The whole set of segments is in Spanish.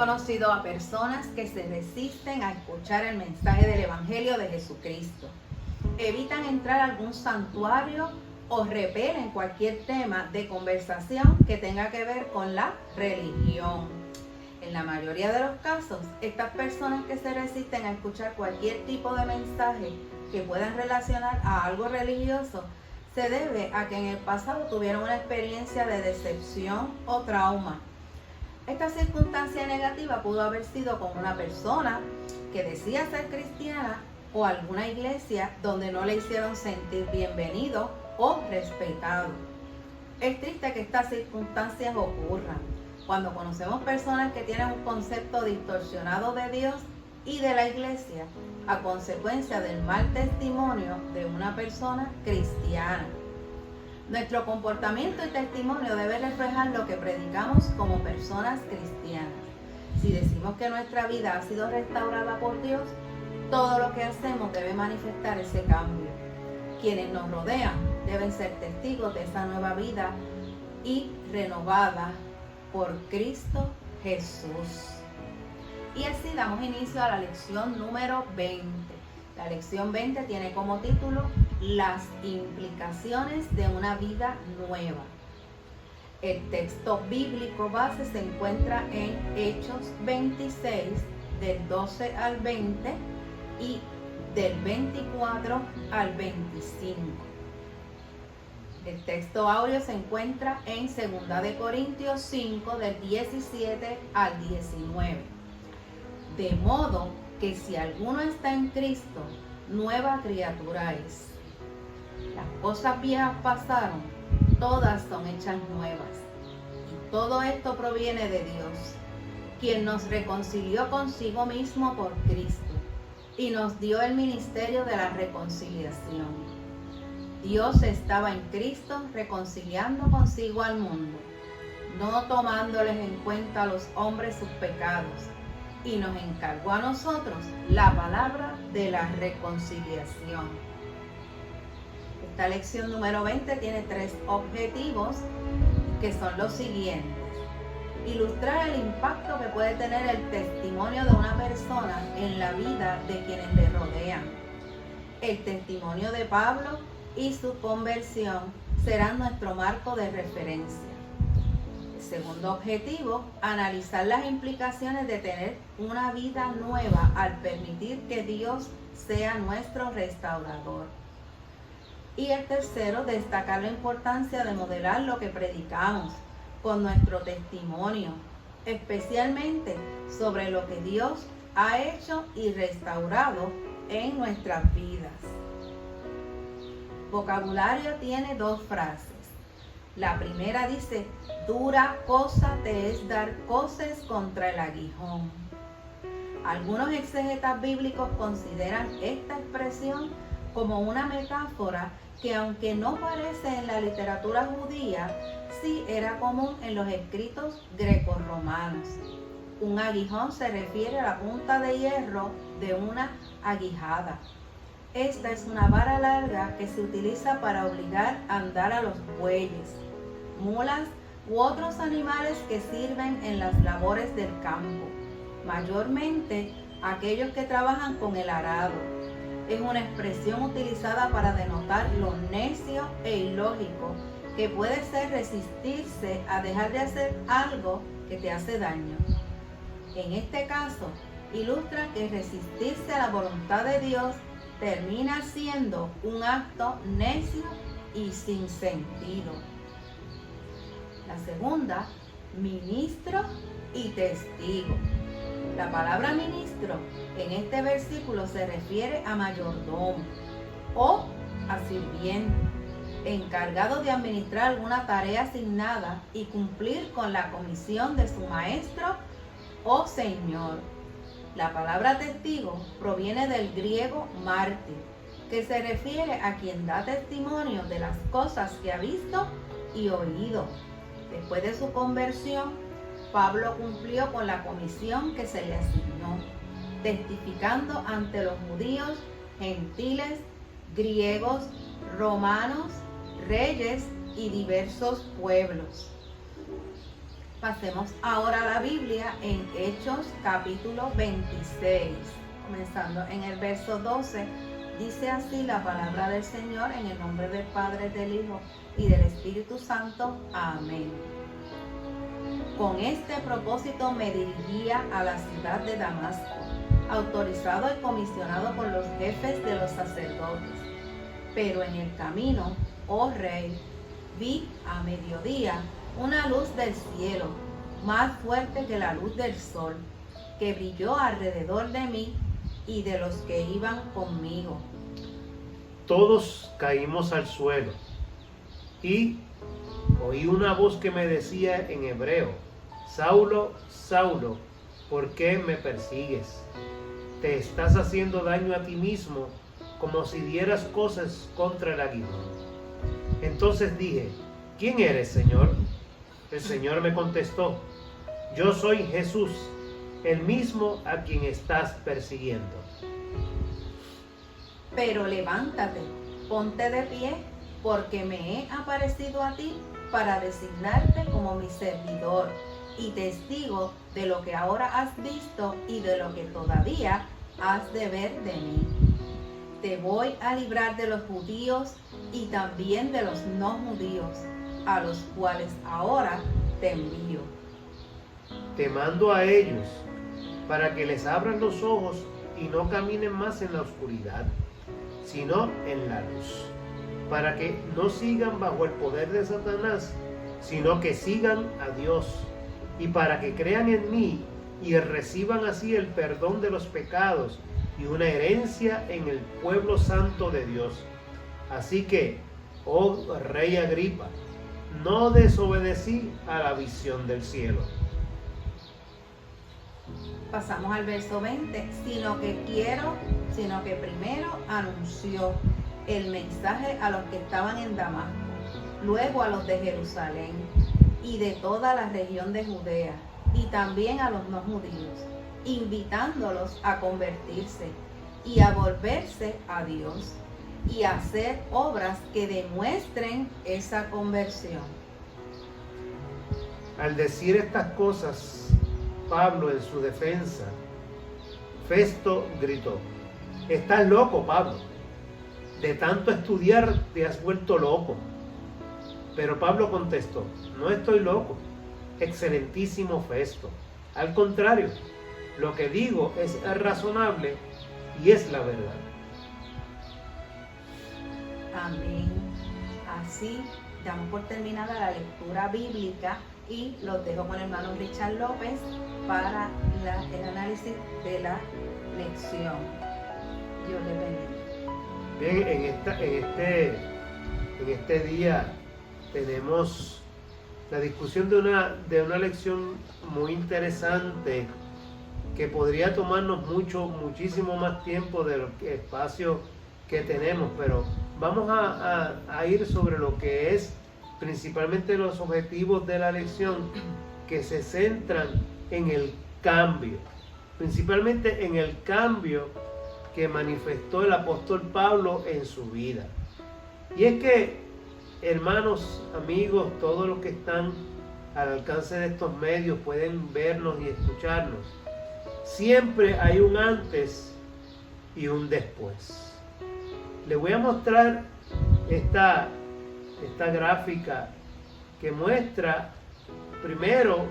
conocido a personas que se resisten a escuchar el mensaje del Evangelio de Jesucristo. Evitan entrar a algún santuario o repelen cualquier tema de conversación que tenga que ver con la religión. En la mayoría de los casos, estas personas que se resisten a escuchar cualquier tipo de mensaje que puedan relacionar a algo religioso, se debe a que en el pasado tuvieron una experiencia de decepción o trauma. Esta circunstancia negativa pudo haber sido con una persona que decía ser cristiana o alguna iglesia donde no le hicieron sentir bienvenido o respetado. Es triste que estas circunstancias ocurran cuando conocemos personas que tienen un concepto distorsionado de Dios y de la iglesia a consecuencia del mal testimonio de una persona cristiana. Nuestro comportamiento y testimonio debe reflejar lo que predicamos como personas cristianas. Si decimos que nuestra vida ha sido restaurada por Dios, todo lo que hacemos debe manifestar ese cambio. Quienes nos rodean deben ser testigos de esa nueva vida y renovada por Cristo Jesús. Y así damos inicio a la lección número 20. La lección 20 tiene como título Las implicaciones de una vida nueva. El texto bíblico base se encuentra en Hechos 26, del 12 al 20 y del 24 al 25. El texto áureo se encuentra en 2 de Corintios 5, del 17 al 19. De modo que si alguno está en Cristo, nueva criatura es. Las cosas viejas pasaron, todas son hechas nuevas. Y todo esto proviene de Dios, quien nos reconcilió consigo mismo por Cristo y nos dio el ministerio de la reconciliación. Dios estaba en Cristo reconciliando consigo al mundo, no tomándoles en cuenta a los hombres sus pecados, y nos encargó a nosotros la palabra de la reconciliación. Esta lección número 20 tiene 3 objetivos que son los siguientes: ilustrar el impacto que puede tener el testimonio de una persona en la vida de quienes le rodean. El testimonio de Pablo y su conversión serán nuestro marco de referencia. Segundo objetivo, analizar las implicaciones de tener una vida nueva al permitir que Dios sea nuestro restaurador. Y el tercero, destacar la importancia de modelar lo que predicamos con nuestro testimonio, especialmente sobre lo que Dios ha hecho y restaurado en nuestras vidas. Vocabulario tiene 2 frases. La primera dice: dura cosa te es dar coces contra el aguijón. Algunos exegetas bíblicos consideran esta expresión como una metáfora que, aunque no aparece en la literatura judía, sí era común en los escritos grecorromanos. Un aguijón se refiere a la punta de hierro de una aguijada. Esta es una vara larga que se utiliza para obligar a andar a los bueyes, mulas u otros animales que sirven en las labores del campo, mayormente aquellos que trabajan con el arado. Es una expresión utilizada para denotar lo necio e ilógico que puede ser resistirse a dejar de hacer algo que te hace daño. En este caso, ilustra que resistirse a la voluntad de Dios termina siendo un acto necio y sin sentido. La segunda, ministro y testigo. La palabra ministro en este versículo se refiere a mayordomo o a sirviente, encargado de administrar alguna tarea asignada y cumplir con la comisión de su maestro o señor. La palabra testigo proviene del griego mártir, que se refiere a quien da testimonio de las cosas que ha visto y oído. Después de su conversión, Pablo cumplió con la comisión que se le asignó, testificando ante los judíos, gentiles, griegos, romanos, reyes y diversos pueblos. Pasemos ahora a la Biblia en Hechos capítulo 26, comenzando en el verso 12. Dice así la palabra del Señor, en el nombre del Padre, del Hijo y del Espíritu Santo. Amén. Con este propósito me dirigía a la ciudad de Damasco, autorizado y comisionado por los jefes de los sacerdotes. Pero en el camino, oh rey, vi a mediodía una luz del cielo, más fuerte que la luz del sol, que brilló alrededor de mí y de los que iban conmigo. Todos caímos al suelo y oí una voz que me decía en hebreo: Saulo, Saulo, ¿por qué me persigues? Te estás haciendo daño a ti mismo, como si dieras cosas contra el aguijón. Entonces dije: ¿quién eres, Señor? El Señor me contestó: yo soy Jesús, el mismo a quien estás persiguiendo. Pero levántate, ponte de pie, porque me he aparecido a ti para designarte como mi servidor y testigo de lo que ahora has visto y de lo que todavía has de ver de mí. Te voy a librar de los judíos y también de los no judíos, a los cuales ahora te envío. Te mando a ellos para que les abran los ojos y no caminen más en la oscuridad, sino en la luz, para que no sigan bajo el poder de Satanás, sino que sigan a Dios, y para que crean en mí y reciban así el perdón de los pecados y una herencia en el pueblo santo de Dios. Así que, oh Rey Agripa, no desobedecí a la visión del cielo. Pasamos al verso 20, sino que primero anunció el mensaje a los que estaban en Damasco, luego a los de Jerusalén y de toda la región de Judea, y también a los no judíos, invitándolos a convertirse y a volverse a Dios y a hacer obras que demuestren esa conversión. Al decir estas cosas, Pablo, en su defensa, Festo gritó: estás loco, Pablo, de tanto estudiar te has vuelto loco. Pero Pablo contestó: no estoy loco, excelentísimo Festo. Al contrario, lo que digo es razonable y es la verdad. Amén. Así damos por terminada la lectura bíblica y los dejo con el hermano Richard López para el análisis de la lección. Dios les bendiga. Bien, en este día tenemos la discusión de una lección muy interesante que podría tomarnos muchísimo más tiempo del espacio que tenemos, pero vamos a ir sobre lo que es principalmente los objetivos de la lección, que se centran en el cambio, principalmente en el cambio que manifestó el apóstol Pablo en su vida. Y es que, hermanos, amigos, todos los que están al alcance de estos medios pueden vernos y escucharnos. Siempre hay un antes y un después. Les voy a mostrar esta gráfica que muestra primero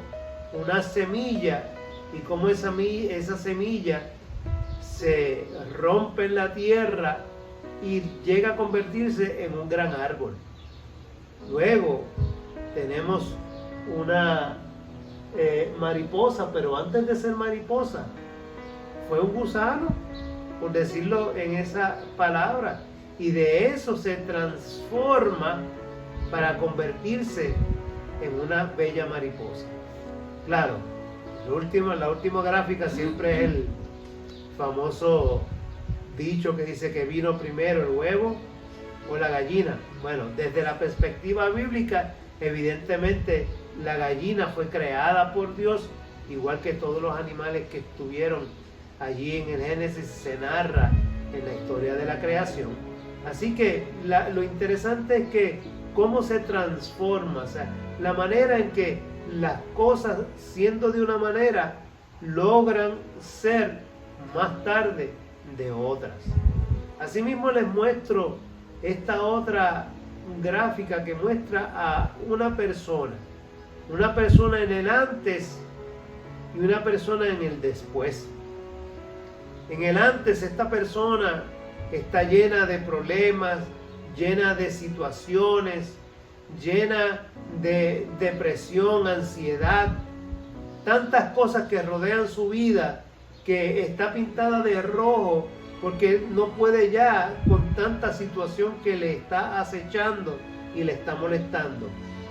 una semilla y cómo esa semilla se rompe en la tierra y llega a convertirse en un gran árbol. Luego tenemos una mariposa, pero antes de ser mariposa fue un gusano, por decirlo en esa palabra, y de eso se transforma para convertirse en una bella mariposa. Claro, la última gráfica siempre es el famoso dicho que dice que vino primero el huevo o la gallina. Bueno, desde la perspectiva bíblica, evidentemente la gallina fue creada por Dios, igual que todos los animales que estuvieron allí en el Génesis, se narra en la historia de la creación. Así que lo interesante es que cómo se transforma, o sea, la manera en que las cosas siendo de una manera, logran ser más tarde de otras. Asimismo les muestro esta otra gráfica que muestra a una persona en el antes y una persona en el después. En el antes, esta persona está llena de problemas, llena de situaciones, llena de depresión, ansiedad, tantas cosas que rodean su vida, que está pintada de rojo porque no puede ya con tanta situación que le está acechando y le está molestando.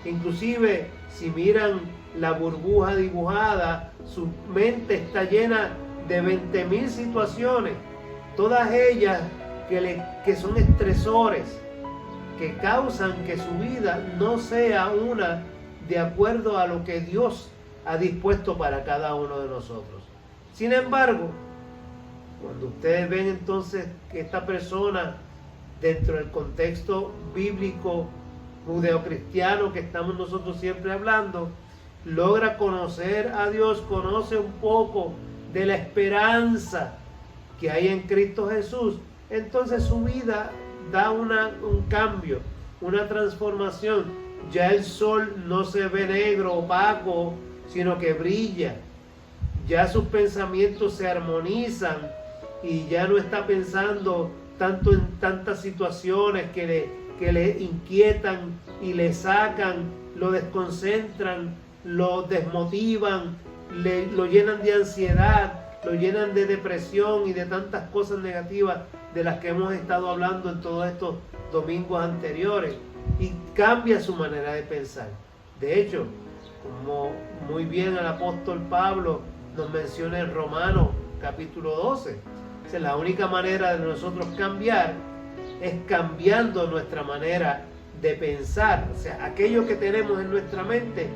Inclusive, si miran la burbuja dibujada, su mente está llena de 20,000 situaciones, todas ellas que son estresores, que causan que su vida no sea una de acuerdo a lo que Dios ha dispuesto para cada uno de nosotros. Sin embargo, cuando ustedes ven entonces que esta persona, dentro del contexto bíblico judeocristiano que estamos nosotros siempre hablando, logra conocer a Dios, conoce un poco de la esperanza que hay en Cristo Jesús, entonces su vida da un cambio, una transformación. Ya el sol no se ve negro, opaco, sino que brilla. Ya sus pensamientos se armonizan y ya no está pensando tanto en tantas situaciones que le inquietan y le sacan, lo desconcentran, lo desmotivan, lo llenan de ansiedad, lo llenan de depresión y de tantas cosas negativas de las que hemos estado hablando en todos estos domingos anteriores, y cambia su manera de pensar. De hecho, como muy bien el apóstol Pablo nos menciona en Romanos capítulo 12, o sea, la única manera de nosotros cambiar es cambiando nuestra manera de pensar. O sea, aquello que tenemos en nuestra mente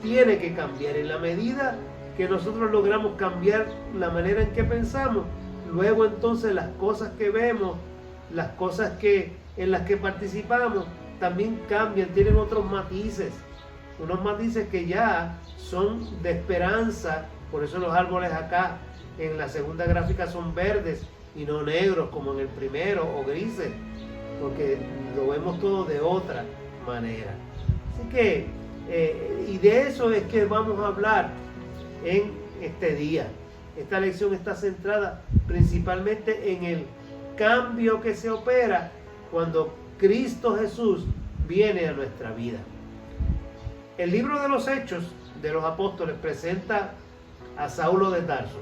tiene que cambiar. En la medida que nosotros logramos cambiar la manera en que pensamos, luego entonces las cosas que vemos, las cosas en las que participamos, también cambian, tienen otros matices, unos matices que ya son de esperanza. Por eso los árboles acá en la segunda gráfica son verdes y no negros como en el primero, o grises, porque lo vemos todo de otra manera. Así que, y de eso es que vamos a hablar en este día. Esta lección está centrada principalmente en el cambio que se opera cuando Cristo Jesús viene a nuestra vida. El libro de los Hechos de los Apóstoles presenta a Saulo de Tarso.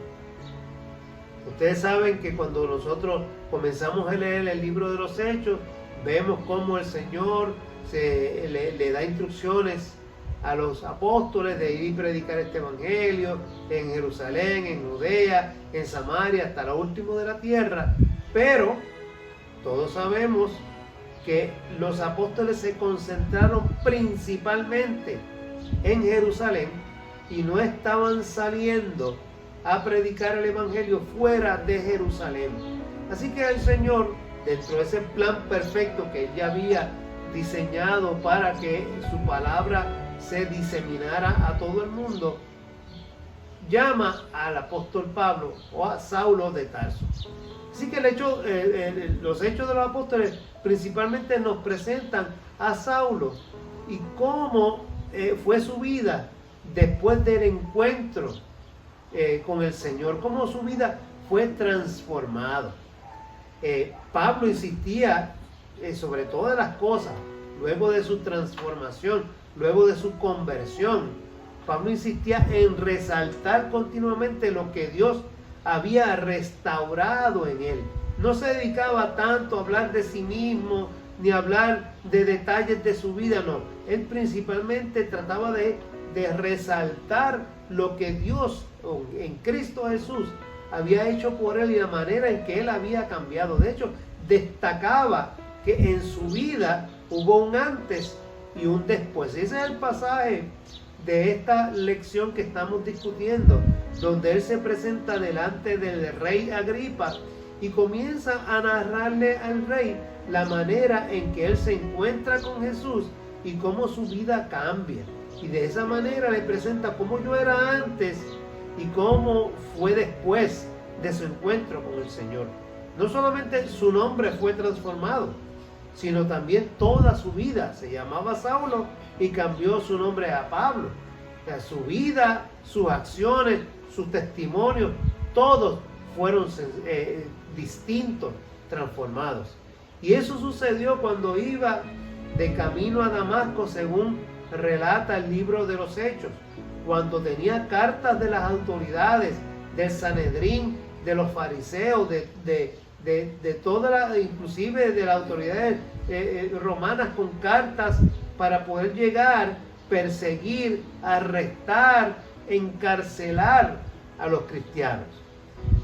Ustedes saben que cuando nosotros comenzamos a leer el libro de los Hechos, vemos cómo el Señor le da instrucciones a los apóstoles de ir y predicar este evangelio en Jerusalén, en Judea, en Samaria, hasta lo último de la tierra. Pero todos sabemos que los apóstoles se concentraron principalmente en Jerusalén y no estaban saliendo a predicar el evangelio fuera de Jerusalén. Así que el Señor, dentro de ese plan perfecto que Él ya había diseñado para que su palabra se diseminara a todo el mundo, llama al apóstol Pablo, o a Saulo de Tarso. Así que los hechos de los apóstoles principalmente nos presentan a Saulo y cómo fue su vida después del encuentro con el Señor, cómo su vida fue transformada. Pablo insistía sobre todas las cosas, luego de su transformación, luego de su conversión, Pablo insistía en resaltar continuamente lo que Dios había restaurado en él. No se dedicaba tanto a hablar de sí mismo, ni a hablar de detalles de su vida, no. Él principalmente trataba de resaltar lo que Dios en Cristo Jesús había hecho por él y la manera en que él había cambiado. De hecho, destacaba que en su vida hubo un antes y un después. Ese es el pasaje de esta lección que estamos discutiendo, donde él se presenta delante del rey Agripa y comienza a narrarle al rey la manera en que él se encuentra con Jesús y cómo su vida cambia. y de esa manera le presenta cómo yo era antes y cómo fue después de su encuentro con el Señor. No solamente su nombre fue transformado, sino también toda su vida. Se llamaba Saulo y cambió su nombre a Pablo. O sea, su vida, sus acciones, sus testimonios, todos fueron distintos, transformados. Y eso sucedió cuando iba de camino a Damasco, según relata el libro de los Hechos, cuando tenía cartas de las autoridades, del Sanedrín, de los fariseos, de todas las, inclusive de las autoridades romanas, con cartas para poder llegar, perseguir, arrestar, encarcelar a los cristianos.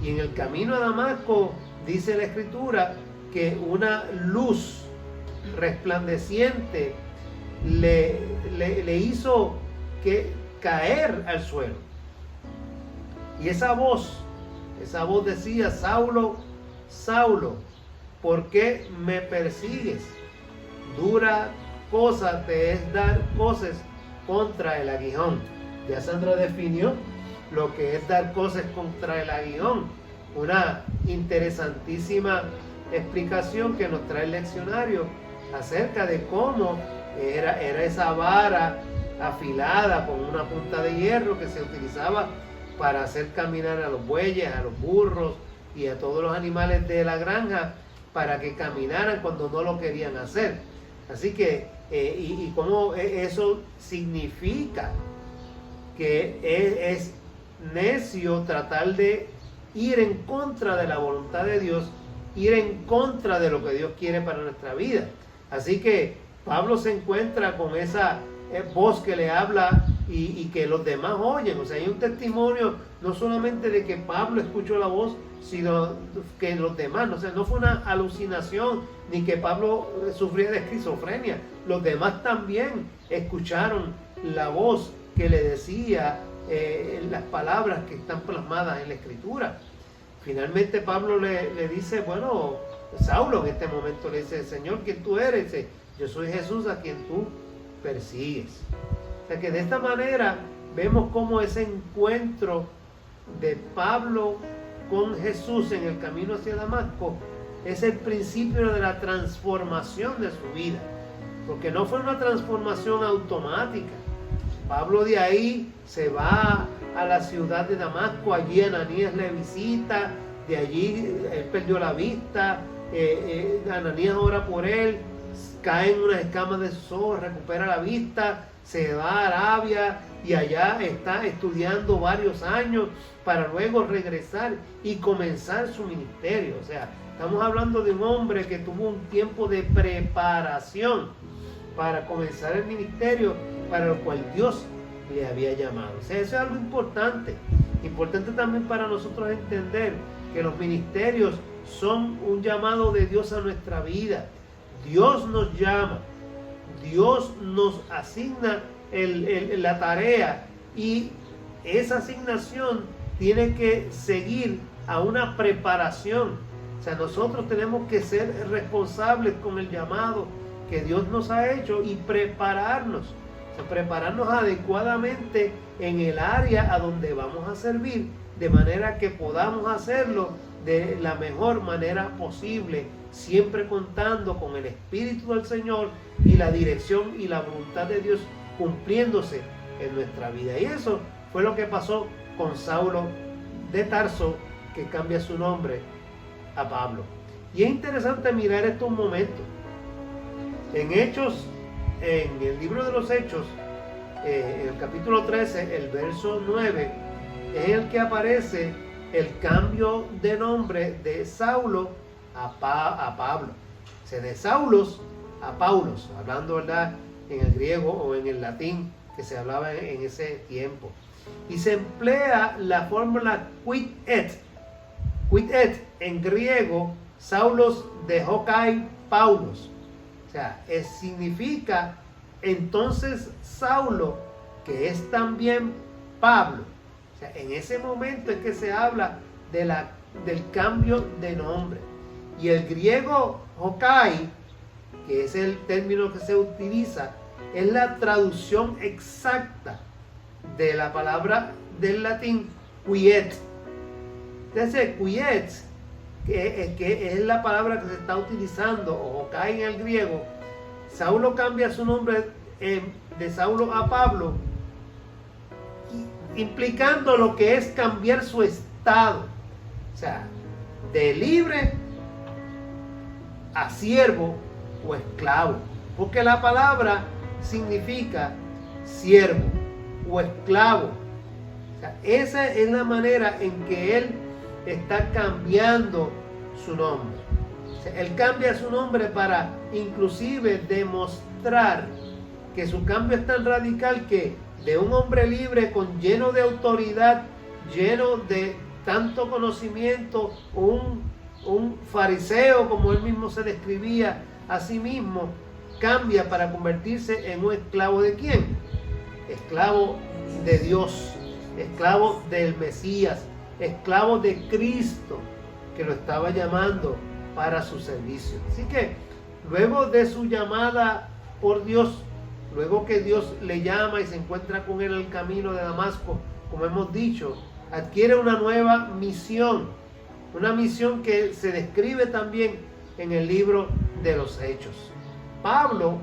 Y en el camino a Damasco dice la Escritura que una luz resplandeciente le hizo caer al suelo. Y esa voz decía: Saulo, Saulo, ¿por qué me persigues? Dura cosa te es dar coces contra el aguijón. Ya Sandra definió lo que es dar coces contra el aguijón. Una interesantísima explicación que nos trae el leccionario acerca de cómo era esa vara afilada con una punta de hierro que se utilizaba para hacer caminar a los bueyes, a los burros y a todos los animales de la granja, para que caminaran cuando no lo querían hacer. Así que, y cómo eso significa que es necio tratar de ir en contra de la voluntad de Dios, ir en contra de lo que Dios quiere para nuestra vida. Así que Pablo se encuentra con esa voz que le habla y que los demás oyen. O sea, hay un testimonio no solamente de que Pablo escuchó la voz, sino que los demás, o sea, no fue una alucinación ni que Pablo sufría de esquizofrenia. Los demás también escucharon la voz que le decía las palabras que están plasmadas en la Escritura. Finalmente Pablo le dice: bueno, Saulo, en este momento le dice: Señor, ¿quién tú eres? Dice: yo soy Jesús a quien tú persigues. O sea que de esta manera vemos cómo ese encuentro de Pablo con Jesús en el camino hacia Damasco es el principio de la transformación de su vida, porque no fue una transformación automática. Pablo de ahí se va a la ciudad de Damasco, allí Ananías le visita, de allí él perdió la vista, Ananías ora por él, caen unas escamas de sus ojos, recupera la vista, se va a Arabia y allá está estudiando varios años para luego regresar y comenzar su ministerio. O sea, estamos hablando de un hombre que tuvo un tiempo de preparación para comenzar el ministerio para el cual Dios le había llamado. O sea, eso es algo importante. Importante también para nosotros entender que los ministerios son un llamado de Dios a nuestra vida. Dios nos llama, Dios nos asigna la tarea, y esa asignación tiene que seguir a una preparación. O sea, nosotros tenemos que ser responsables con el llamado que Dios nos ha hecho y prepararnos. O sea, prepararnos adecuadamente en el área a donde vamos a servir, de manera que podamos hacerlo de la mejor manera posible, siempre contando con el Espíritu del Señor y la dirección y la voluntad de Dios cumpliéndose en nuestra vida. Y eso fue lo que pasó con Saulo de Tarso, que cambia su nombre a Pablo. Y es interesante mirar estos momentos. En Hechos, en el libro de los Hechos, en el capítulo 13, el verso 9, es el que aparece el cambio de nombre de Saulo a Pablo. O sea, de Saulos a Paulos, hablando, ¿verdad?, en el griego o en el latín que se hablaba en ese tiempo. Y se emplea la fórmula quid et. Quid et en griego, Saulos dejó caer Paulos. O sea, significa entonces Saulo, que es también Pablo. O sea, en ese momento es que se habla del cambio de nombre. Y el griego hokai, que es el término que se utiliza, es la traducción exacta de la palabra del latín quiet. Entonces, quiet, que es la palabra que se está utilizando o cae en el griego. Saulo cambia su nombre de Saulo a Pablo, implicando lo que es cambiar su estado. O sea, de libre a siervo o esclavo. Porque la palabra significa siervo o esclavo. O sea, esa es la manera en que él está cambiando su nombre. O sea, él cambia su nombre para inclusive demostrar que su cambio es tan radical que de un hombre libre lleno de autoridad, lleno de tanto conocimiento, un fariseo, como él mismo se describía a sí mismo, cambia para convertirse en un esclavo ¿de quién? Esclavo de Dios, esclavo del Mesías, esclavo de Cristo, que lo estaba llamando para su servicio. Así que luego de su llamada por Dios, luego que Dios le llama y se encuentra con él en el camino de Damasco, como hemos dicho, adquiere una nueva misión, una misión que se describe también en el libro de los Hechos. Pablo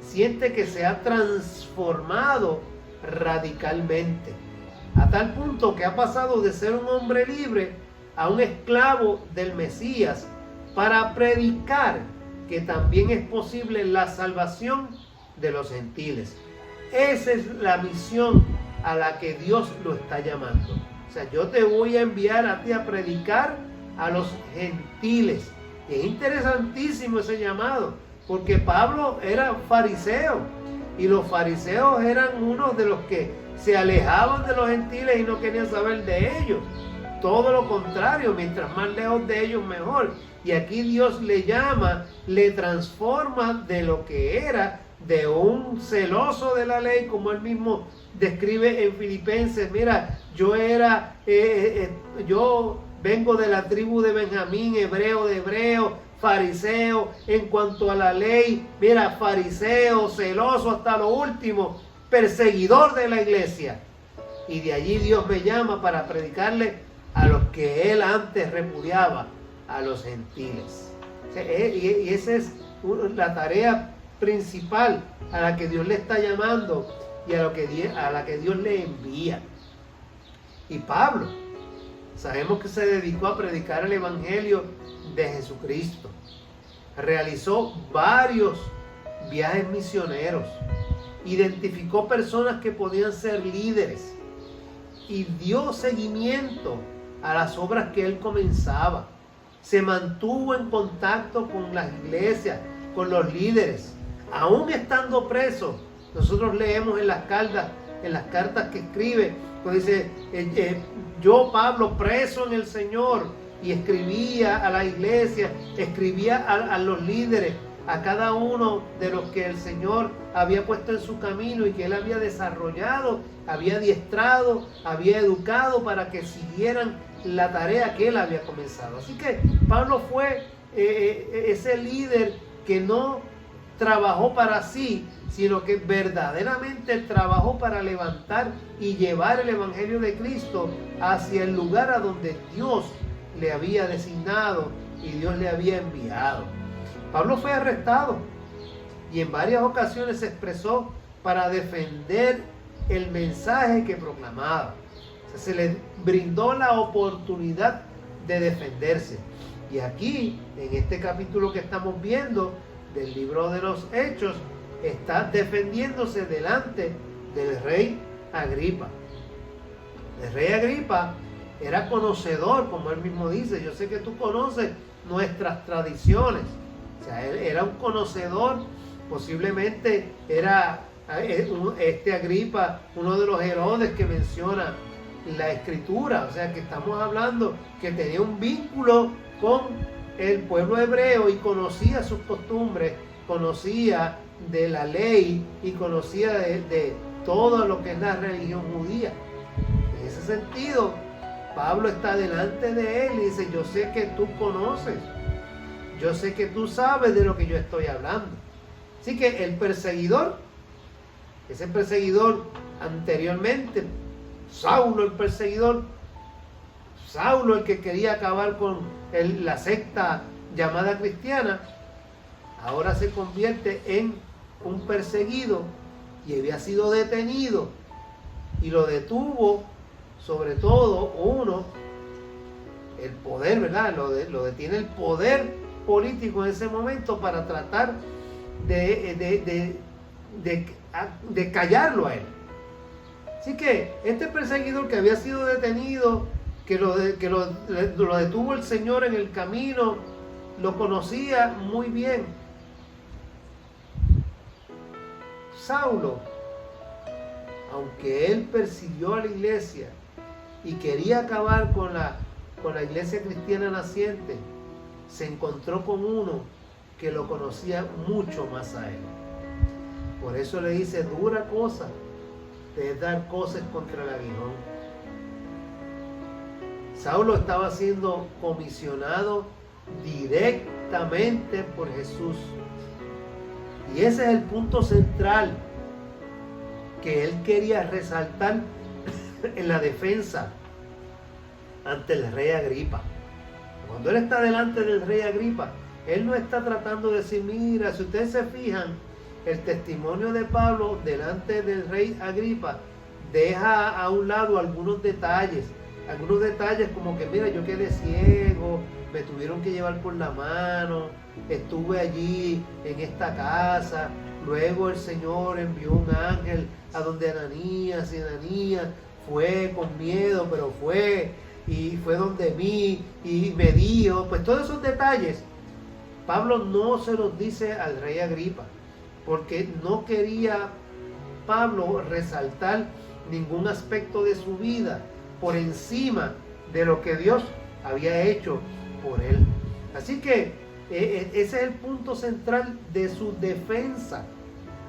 siente que se ha transformado radicalmente, a tal punto que ha pasado de ser un hombre libre a un esclavo del Mesías, para predicar que también es posible la salvación de los gentiles. Esa es la misión a la que Dios lo está llamando. O sea, yo te voy a enviar a ti a predicar a los gentiles. Y es interesantísimo ese llamado, porque Pablo era fariseo, y los fariseos eran unos de los que se alejaban de los gentiles y no querían saber de ellos. Todo lo contrario, mientras más lejos de ellos mejor. Y aquí Dios le llama, le transforma de lo que era, de un celoso de la ley, como él mismo describe en Filipenses. Mira, yo vengo de la tribu de Benjamín, hebreo de hebreo, fariseo en cuanto a la ley. Mira, fariseo, celoso hasta lo último, perseguidor de la iglesia. Y de allí Dios me llama para predicarle a los que él antes repudiaba, a los gentiles. Y esa es la tarea principal a la que Dios le está llamando y a la que Dios le envía. Y Pablo, sabemos que se dedicó a predicar el evangelio de Jesucristo. Realizó varios viajes misioneros, identificó personas que podían ser líderes y dio seguimiento a las obras que él comenzaba. Se mantuvo en contacto con las iglesias, con los líderes. Aún estando preso, nosotros leemos en las cartas que escribe, pues dice, yo Pablo preso en el Señor, y escribía a la iglesia, escribía a los líderes, a cada uno de los que el Señor había puesto en su camino y que él había desarrollado, había adiestrado, había educado para que siguieran la tarea que él había comenzado. Así que Pablo fue ese líder que no trabajó para sí, sino que verdaderamente trabajó para levantar y llevar el evangelio de Cristo hacia el lugar a donde Dios le había designado y Dios le había enviado. Pablo fue arrestado y en varias ocasiones se expresó para defender el mensaje que proclamaba. O sea, se le brindó la oportunidad de defenderse. Y aquí, en este capítulo que estamos viendo del libro de los Hechos, está defendiéndose delante del rey Agripa. El rey Agripa era conocedor, como él mismo dice. Yo sé que tú conoces nuestras tradiciones. O sea, él era un conocedor. Posiblemente era este Agripa uno de los Herodes que menciona la escritura. O sea, que estamos hablando que tenía un vínculo con el pueblo hebreo y conocía sus costumbres, conocía de la ley y conocía de todo lo que es la religión judía. En ese sentido, Pablo está delante de él y dice, yo sé que tú conoces, yo sé que tú sabes de lo que yo estoy hablando. Así que el perseguidor Ese perseguidor anteriormente, Saulo el perseguidor, Saulo el que quería acabar con la secta llamada cristiana, ahora se convierte en un perseguido y había sido detenido, y lo detuvo sobre todo el poder, ¿verdad? Lo detiene el poder político en ese momento para tratar de callarlo a él. Así que este perseguidor que había sido detenido, que lo detuvo el Señor en el camino, lo conocía muy bien. Saulo, aunque él persiguió a la iglesia y quería acabar con la iglesia cristiana naciente, se encontró con uno que lo conocía mucho más a él. Por eso le dice, dura cosa te es dar coces contra el aguijón. Saulo estaba siendo comisionado directamente por Jesús. Y ese es el punto central que él quería resaltar en la defensa ante el rey Agripa. Cuando él está delante del rey Agripa, él no está tratando de decir, mira, si ustedes se fijan, el testimonio de Pablo delante del rey Agripa deja a un lado algunos detalles como que, mira, yo quedé ciego, me tuvieron que llevar por la mano, estuve allí en esta casa, luego el Señor envió un ángel a donde Ananías, y Ananías fue con miedo, pero fue donde mí y me dijo, pues todos esos detalles Pablo no se los dice al rey Agripa, porque no quería Pablo resaltar ningún aspecto de su vida por encima de lo que Dios había hecho por él. Así que ese es el punto central de su defensa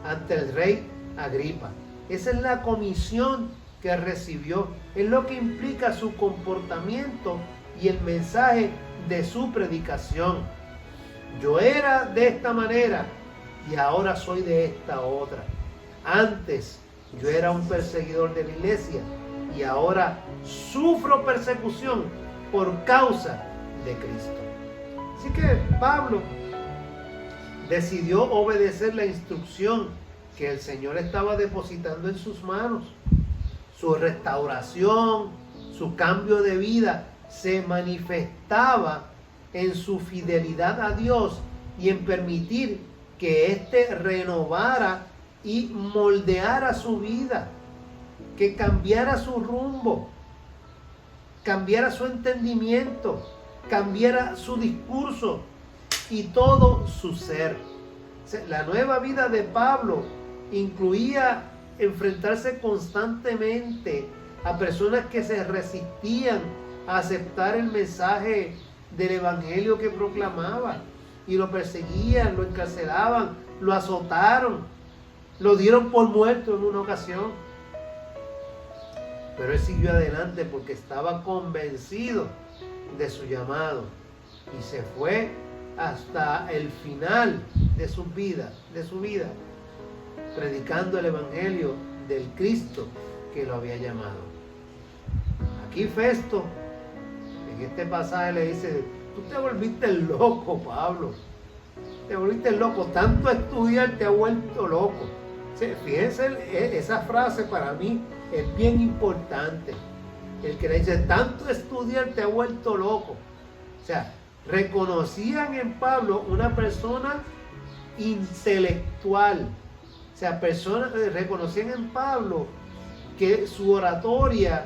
ante el rey Agripa. Esa es la comisión que recibió, es lo que implica su comportamiento y el mensaje de su predicación. Yo era de esta manera y ahora soy de esta otra. Antes yo era un perseguidor de la iglesia y ahora sufro persecución por causa de Cristo. Así que Pablo decidió obedecer la instrucción que el Señor estaba depositando en sus manos. Su restauración, su cambio de vida se manifestaba en su fidelidad a Dios y en permitir que éste renovara y moldeara su vida, que cambiara su rumbo, cambiara su entendimiento, cambiara su discurso y todo su ser. La nueva vida de Pablo incluía enfrentarse constantemente a personas que se resistían a aceptar el mensaje del evangelio que proclamaba y lo perseguían, lo encarcelaban, lo azotaron, lo dieron por muerto en una ocasión. Pero él siguió adelante porque estaba convencido de su llamado y se fue hasta el final de su vida, predicando el evangelio del Cristo que lo había llamado. Aquí Festo, en este pasaje, le dice: tú te volviste loco, Pablo, te volviste loco, tanto estudiar te ha vuelto loco. Fíjense, esa frase para mí es bien importante. El que le dice: tanto estudiar te ha vuelto loco. O sea, reconocían en Pablo una persona intelectual. O sea, reconocían en Pablo que su oratoria,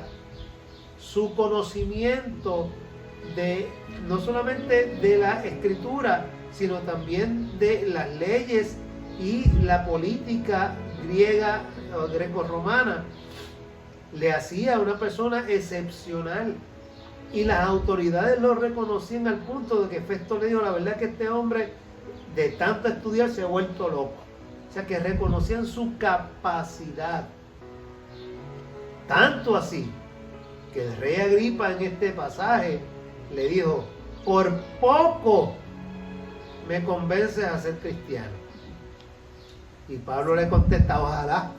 su conocimiento de no solamente de la escritura, sino también de las leyes y la política griega o grecorromana, le hacía una persona excepcional. Y las autoridades lo reconocían al punto de que Festo le dijo: la verdad que este hombre, de tanto estudiar, se ha vuelto loco. O sea, que reconocían su capacidad. Tanto así que el rey Agripa en este pasaje le dijo: por poco me convences a ser cristiano. Y Pablo le contesta: ojalá,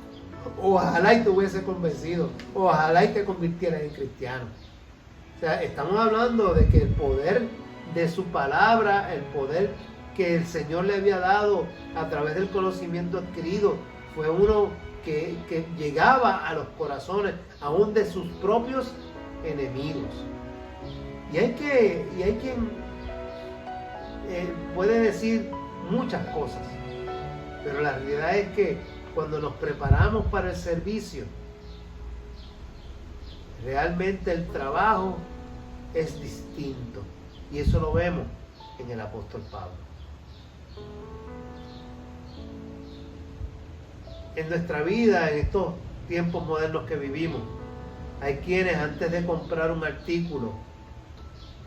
ojalá y te hubiese convencido, ojalá y te convirtieras en cristiano. O sea, estamos hablando de que el poder de su palabra, el poder que el Señor le había dado a través del conocimiento adquirido, fue uno que llegaba a los corazones aún de sus propios enemigos. Y hay quien puede decir muchas cosas, pero la realidad es que cuando nos preparamos para el servicio, realmente el trabajo es distinto, y eso lo vemos en el apóstol Pablo. En nuestra vida, en estos tiempos modernos que vivimos, hay quienes antes de comprar un artículo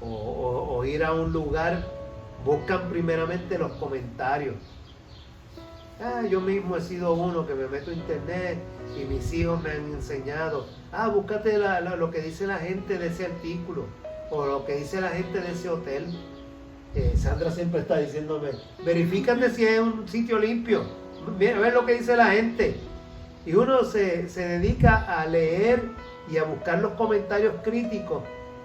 o ir a un lugar, buscan primeramente los comentarios. Yo mismo he sido uno que me meto a internet y mis hijos me han enseñado, búscate lo que dice la gente de ese artículo o lo que dice la gente de ese hotel. Sandra siempre está diciéndome, verifícate si es un sitio limpio, mira, a ver lo que dice la gente. Y uno se dedica a leer y a buscar los comentarios críticos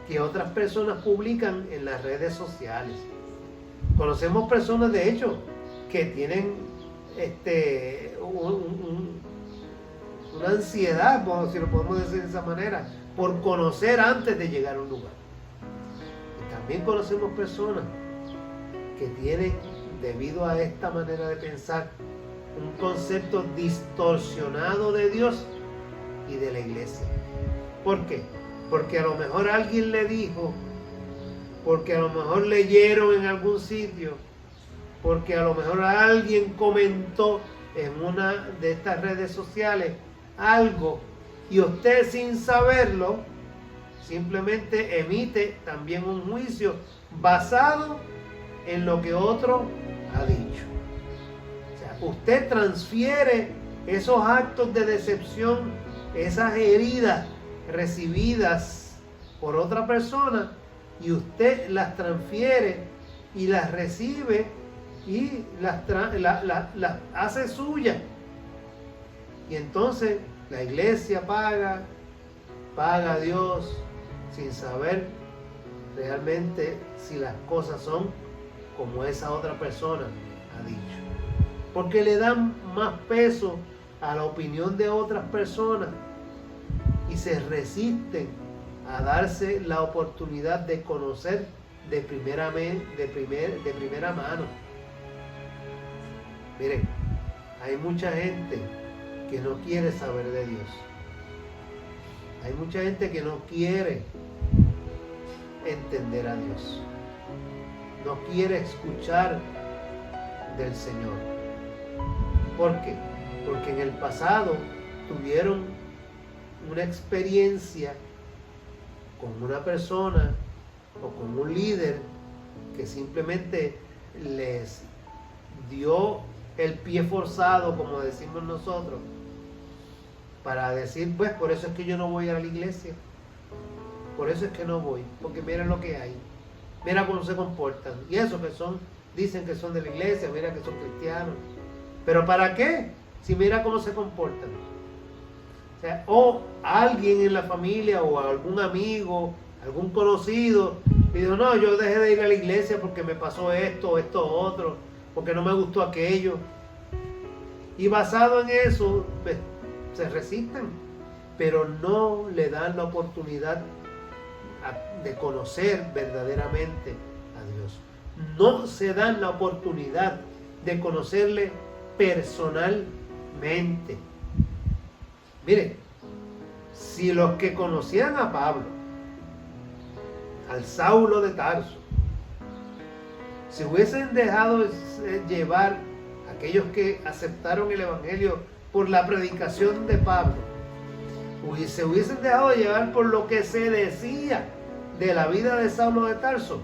que otras personas publican en las redes sociales. Conocemos personas, de hecho, que tienen una ansiedad, si lo podemos decir de esa manera, por conocer antes de llegar a un lugar. Y también conocemos personas que tienen, debido a esta manera de pensar, un concepto distorsionado de Dios y de la iglesia. ¿Por qué? Porque a lo mejor alguien le dijo, porque a lo mejor leyeron en algún sitio, porque a lo mejor alguien comentó en una de estas redes sociales algo, y usted sin saberlo simplemente emite también un juicio basado en lo que otro ha dicho. O sea, usted transfiere esos actos de decepción, esas heridas recibidas por otra persona, y usted las transfiere y las recibe y las hace suyas. Y entonces la iglesia paga a Dios sin saber realmente si las cosas son como esa otra persona ha dicho, porque le dan más peso a la opinión de otras personas y se resisten a darse la oportunidad de conocer de primera mano. Miren, hay mucha gente que no quiere saber de Dios. Hay mucha gente que no quiere entender a Dios. No quiere escuchar del Señor. ¿Por qué? Porque en el pasado tuvieron una experiencia con una persona o con un líder que simplemente les dio el pie forzado, como decimos nosotros, para decir, pues por eso es que yo no voy a la iglesia, por eso es que no voy, porque miren lo que hay, mira cómo se comportan, y eso que son, dicen que son de la iglesia, mira que son cristianos, pero ¿para qué? Si mira cómo se comportan. O sea, o alguien en la familia o algún amigo, algún conocido, dijo, no, yo dejé de ir a la iglesia porque me pasó esto, otro, porque no me gustó aquello. Y basado en eso, pues, se resisten, pero no le dan la oportunidad de conocer verdaderamente a Dios. No se dan la oportunidad de conocerle personalmente. Miren, si los que conocían a Pablo, al Saulo de Tarso, si hubiesen dejado llevar, aquellos que aceptaron el Evangelio por la predicación de Pablo, se hubiesen dejado llevar por lo que se decía de la vida de Saulo de Tarso,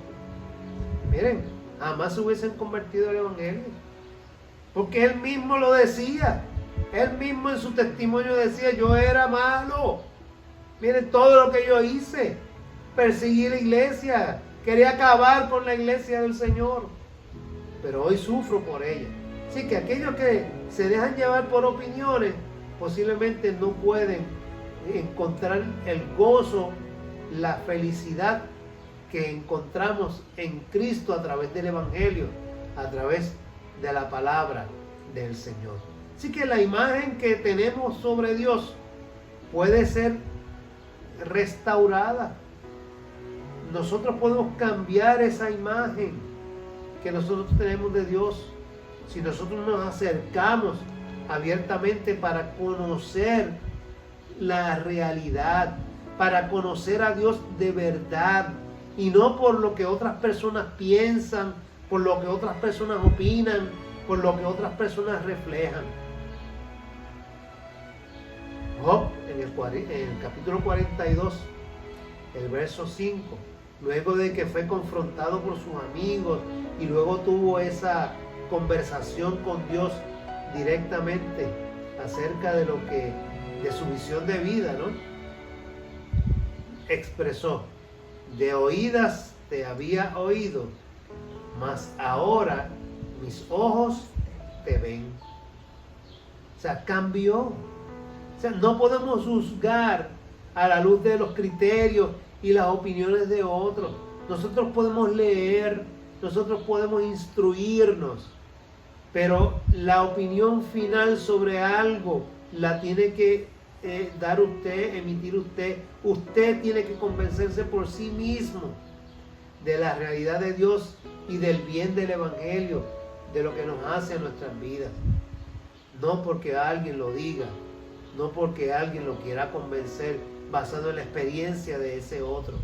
miren, jamás se hubiesen convertido al Evangelio, porque él mismo lo decía. Él mismo en su testimonio decía, yo era malo, miren todo lo que yo hice, perseguí la iglesia, quería acabar con la iglesia del Señor, pero hoy sufro por ella. Así que aquellos que se dejan llevar por opiniones, posiblemente no pueden encontrar el gozo, la felicidad que encontramos en Cristo a través del Evangelio, a través de la palabra del Señor. Así que la imagen que tenemos sobre Dios puede ser restaurada. Nosotros podemos cambiar esa imagen que nosotros tenemos de Dios si nosotros nos acercamos abiertamente para conocer la realidad, para conocer a Dios de verdad y no por lo que otras personas piensan, por lo que otras personas opinan, por lo que otras personas reflejan. Job, en el capítulo 42, el verso 5, luego de que fue confrontado por sus amigos y luego tuvo esa conversación con Dios directamente acerca de su visión de vida, ¿no? Expresó: de oídas te había oído, mas ahora mis ojos te ven. O sea, cambió. O sea, no podemos juzgar a la luz de los criterios y las opiniones de otros. Nosotros podemos leer, nosotros podemos instruirnos, pero la opinión final sobre algo la tiene que dar usted, emitir usted. Usted tiene que convencerse por sí mismo de la realidad de Dios y del bien del Evangelio, de lo que nos hace en nuestras vidas. No porque alguien lo diga, no porque alguien lo quiera convencer basado en la experiencia de ese otro.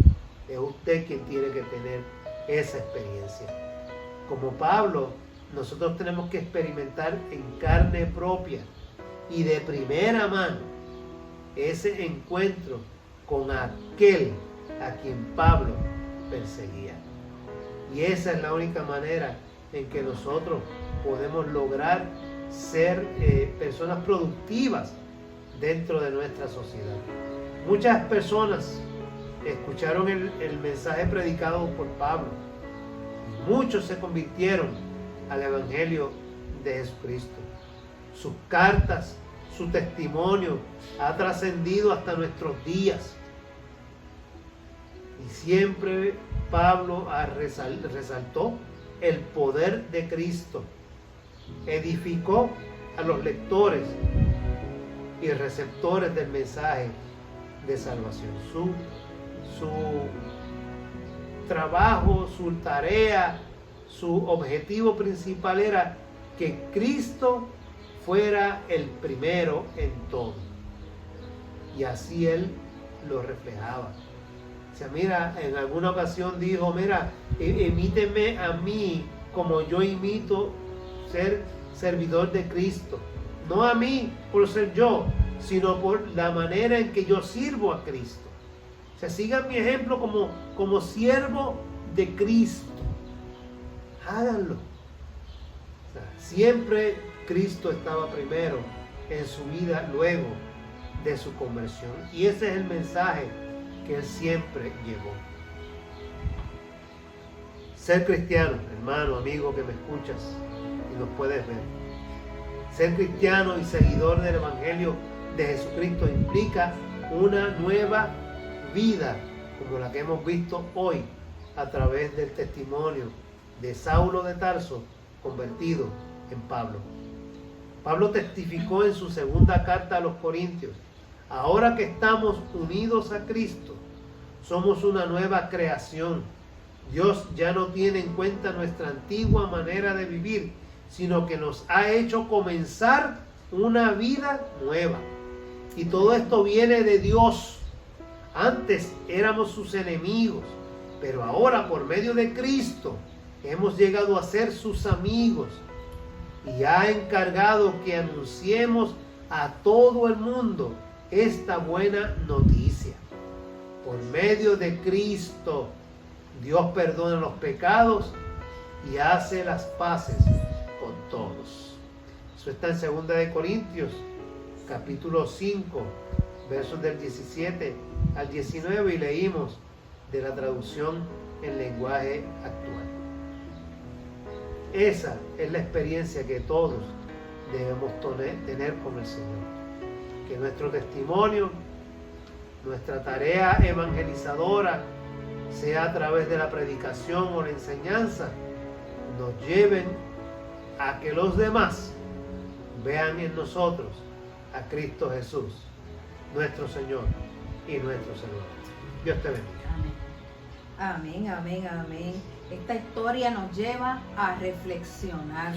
Es usted quien tiene que tener esa experiencia. Como Pablo, nosotros tenemos que experimentar en carne propia y de primera mano ese encuentro con aquel a quien Pablo perseguía. Y esa es la única manera en que nosotros podemos lograr ser personas productivas dentro de nuestra sociedad. Muchas personas escucharon el mensaje predicado por Pablo y muchos se convirtieron al Evangelio de Jesucristo. Sus cartas, su testimonio ha trascendido hasta nuestros días. Y siempre Pablo resaltó el poder de Cristo. Edificó a los lectores y receptores del mensaje de salvación. Su trabajo, su tarea, su objetivo principal era que Cristo fuera el primero en todo. Y así él lo reflejaba. O sea, mira, en alguna ocasión dijo: mira, imíteme a mí como yo imito ser servidor de Cristo. No a mí por ser yo, sino por la manera en que yo sirvo a Cristo. O sea, sigan mi ejemplo como siervo de Cristo. Háganlo. O sea, siempre Cristo estaba primero en su vida luego de su conversión. Y ese es el mensaje que él siempre llevó. Ser cristiano, hermano, amigo que me escuchas y nos puedes ver. Ser cristiano y seguidor del Evangelio de Jesucristo implica una nueva vida como la que hemos visto hoy a través del testimonio de Saulo de Tarso convertido en Pablo. Pablo testificó en su segunda carta a los Corintios: ahora que estamos unidos a Cristo, somos una nueva creación. Dios ya no tiene en cuenta nuestra antigua manera de vivir, sino que nos ha hecho comenzar una vida nueva. Y todo esto viene de Dios. Antes éramos sus enemigos, pero ahora por medio de Cristo hemos llegado a ser sus amigos. Y ha encargado que anunciemos a todo el mundo esta buena noticia. Por medio de Cristo, Dios perdona los pecados y hace las paces con todos. Eso está en 2 de Corintios, capítulo 5, versos del 17 al 19, y leímos de la traducción en lenguaje actual. Esa es la experiencia que todos debemos tener con el Señor. Que nuestro testimonio, nuestra tarea evangelizadora, sea a través de la predicación o la enseñanza, nos lleven a que los demás vean en nosotros a Cristo Jesús, nuestro Señor y nuestro Señor. Dios te bendiga. Amén, amén, amén. Esta historia nos lleva a reflexionar.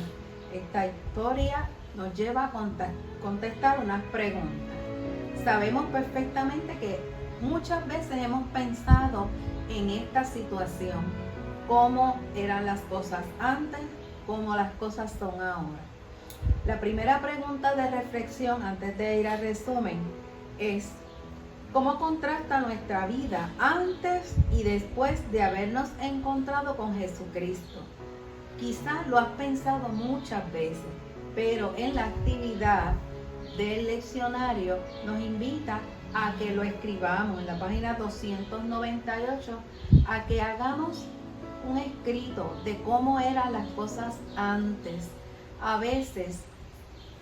Esta historia nos lleva a contestar unas preguntas. Sabemos perfectamente que muchas veces hemos pensado en esta situación, cómo eran las cosas antes, cómo las cosas son ahora. La primera pregunta de reflexión, antes de ir al resumen, es: ¿cómo contrasta nuestra vida antes y después de habernos encontrado con Jesucristo? Quizás lo has pensado muchas veces, pero en la actividad del leccionario nos invita a que lo escribamos en la página 298, a que hagamos un escrito de cómo eran las cosas antes. A veces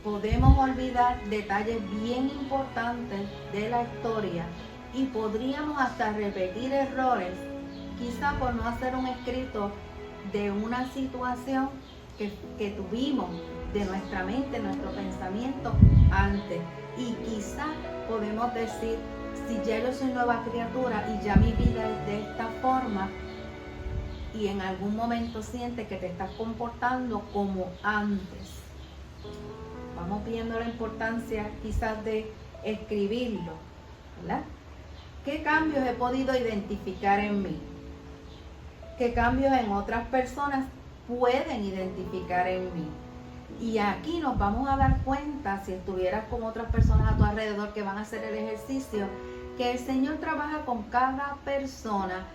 podemos olvidar detalles bien importantes de la historia y podríamos hasta repetir errores, quizá por no hacer un escrito de una situación que tuvimos de nuestra mente, nuestro pensamiento antes. Y quizá podemos decir: si ya yo soy nueva criatura y ya mi vida es de esta forma, y en algún momento sientes que te estás comportando como antes. Vamos viendo la importancia quizás de escribirlo, ¿verdad? ¿Qué cambios he podido identificar en mí? ¿Qué cambios en otras personas pueden identificar en mí? Y aquí nos vamos a dar cuenta, si estuvieras con otras personas a tu alrededor que van a hacer el ejercicio, que el Señor trabaja con cada persona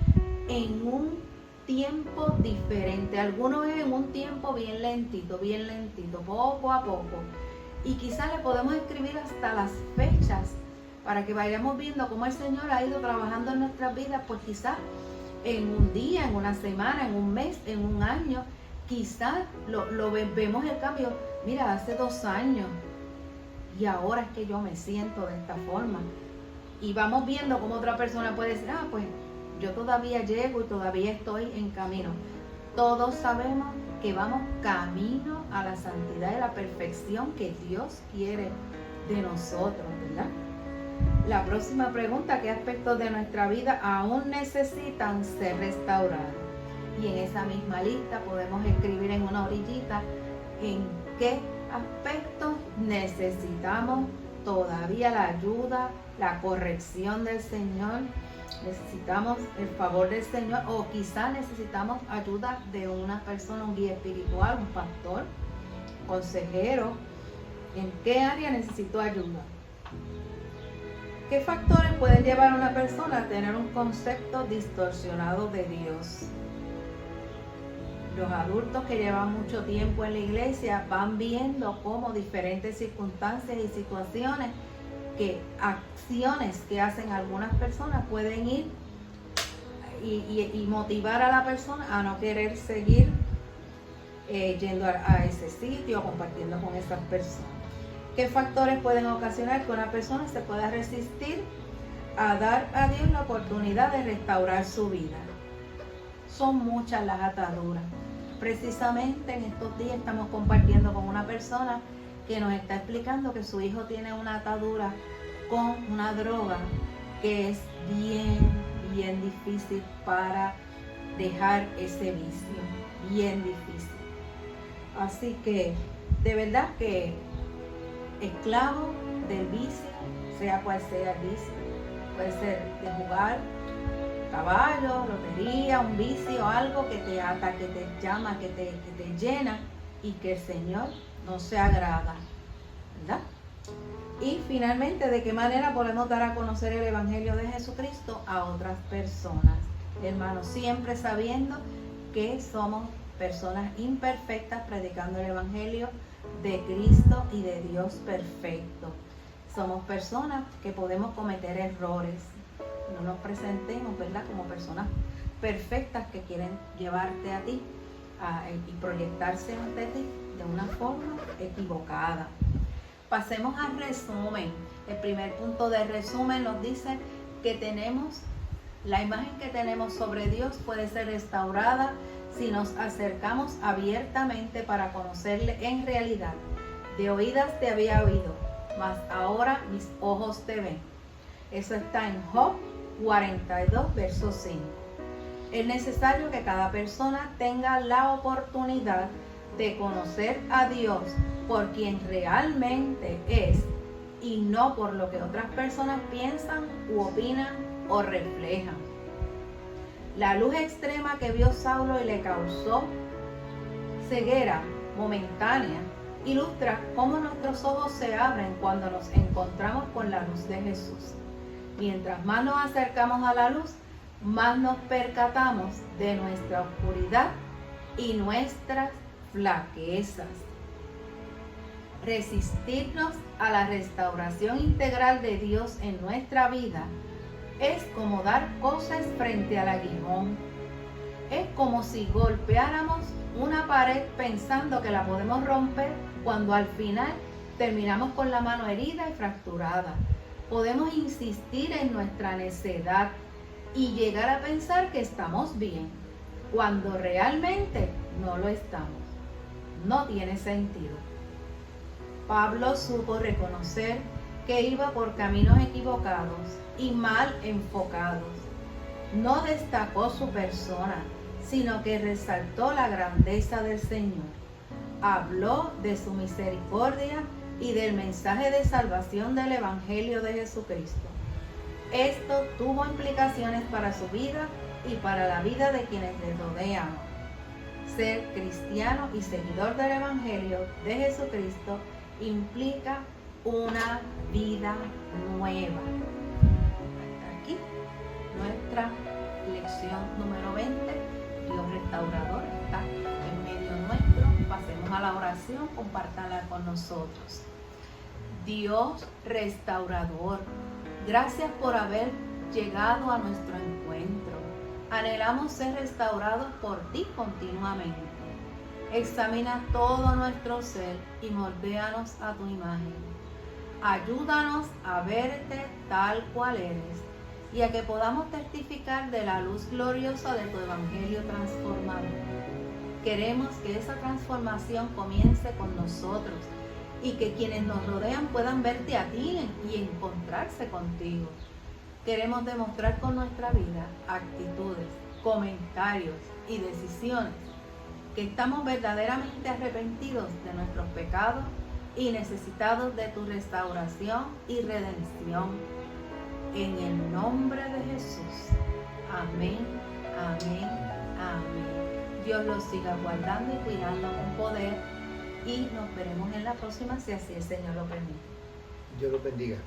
en un tiempo diferente. Algunos en un tiempo bien lentito, poco a poco. Y quizás le podemos escribir hasta las fechas para que vayamos viendo cómo el Señor ha ido trabajando en nuestras vidas, pues quizás en un día, en una semana, en un mes, en un año. Quizás vemos el cambio. Mira, hace 2 años y ahora es que yo me siento de esta forma. Y vamos viendo cómo otra persona puede decir: pues yo todavía llego y todavía estoy en camino. Todos sabemos que vamos camino a la santidad y la perfección que Dios quiere de nosotros, ¿verdad? La próxima pregunta: ¿qué aspectos de nuestra vida aún necesitan ser restaurados? Y en esa misma lista podemos escribir en una orillita en qué aspectos necesitamos todavía la ayuda, la corrección del Señor, necesitamos el favor del Señor, o quizás necesitamos ayuda de una persona, un guía espiritual, un pastor, consejero. ¿En qué área necesito ayuda? ¿Qué factores pueden llevar a una persona a tener un concepto distorsionado de Dios? Los adultos que llevan mucho tiempo en la iglesia van viendo cómo diferentes circunstancias y situaciones, acciones que hacen algunas personas pueden ir y motivar a la persona a no querer seguir yendo a ese sitio o compartiendo con esas personas. ¿Qué factores pueden ocasionar que una persona se pueda resistir a dar a Dios la oportunidad de restaurar su vida? Son muchas las ataduras. Precisamente en estos días estamos compartiendo con una persona que nos está explicando que su hijo tiene una atadura con una droga que es bien difícil para dejar ese vicio, bien difícil. Así que de verdad que esclavo del vicio, sea cual sea el vicio, puede ser de jugar caballo, lotería, un vicio, algo que te ata, que te llama, que te llena y que el Señor no se agrada, ¿verdad? Y finalmente, ¿de qué manera podemos dar a conocer el Evangelio de Jesucristo a otras personas? Hermanos, siempre sabiendo que somos personas imperfectas predicando el Evangelio de Cristo y de Dios perfecto. Somos personas que podemos cometer errores. No nos presentemos, ¿verdad?, como personas perfectas que quieren llevarte a ti y proyectarse ante ti de una forma equivocada. Pasemos al resumen. El primer punto de resumen nos dice que la imagen que tenemos sobre Dios puede ser restaurada si nos acercamos abiertamente para conocerle en realidad. De oídas te había oído, mas ahora mis ojos te ven. Eso está en Job 42, verso 5. Es necesario que cada persona tenga la oportunidad de conocer a Dios por quien realmente es y no por lo que otras personas piensan u opinan o reflejan. La luz extrema que vio Saulo y le causó ceguera momentánea ilustra cómo nuestros ojos se abren cuando nos encontramos con la luz de Jesús. Mientras más nos acercamos a la luz, más nos percatamos de nuestra oscuridad y nuestras flaquezas. Resistirnos a la restauración integral de Dios en nuestra vida es como dar cosas frente al aguijón. Es como si golpeáramos una pared pensando que la podemos romper cuando al final terminamos con la mano herida y fracturada. Podemos insistir en nuestra necedad y llegar a pensar que estamos bien, cuando realmente no lo estamos. No tiene sentido. Pablo supo reconocer que iba por caminos equivocados y mal enfocados. No destacó su persona, sino que resaltó la grandeza del Señor. Habló de su misericordia y del mensaje de salvación del Evangelio de Jesucristo. Esto tuvo implicaciones para su vida y para la vida de quienes le rodean. Ser cristiano y seguidor del Evangelio de Jesucristo implica una vida nueva. Hasta aquí nuestra lección número 20. Dios restaurador está en medio nuestro. Pasemos a la oración, compártanla con nosotros. Dios restaurador, gracias por haber llegado a nuestro encuentro. Anhelamos ser restaurados por ti continuamente. Examina todo nuestro ser y moldéanos a tu imagen. Ayúdanos a verte tal cual eres y a que podamos testificar de la luz gloriosa de tu evangelio transformador. Queremos que esa transformación comience con nosotros y que quienes nos rodean puedan verte a ti y encontrarse contigo. Queremos demostrar con nuestra vida, actitudes, comentarios y decisiones que estamos verdaderamente arrepentidos de nuestros pecados y necesitados de tu restauración y redención. En el nombre de Jesús. Amén, amén, amén. Dios los siga guardando y cuidando con poder y nos veremos en la próxima si así el Señor lo permite. Dios los bendiga.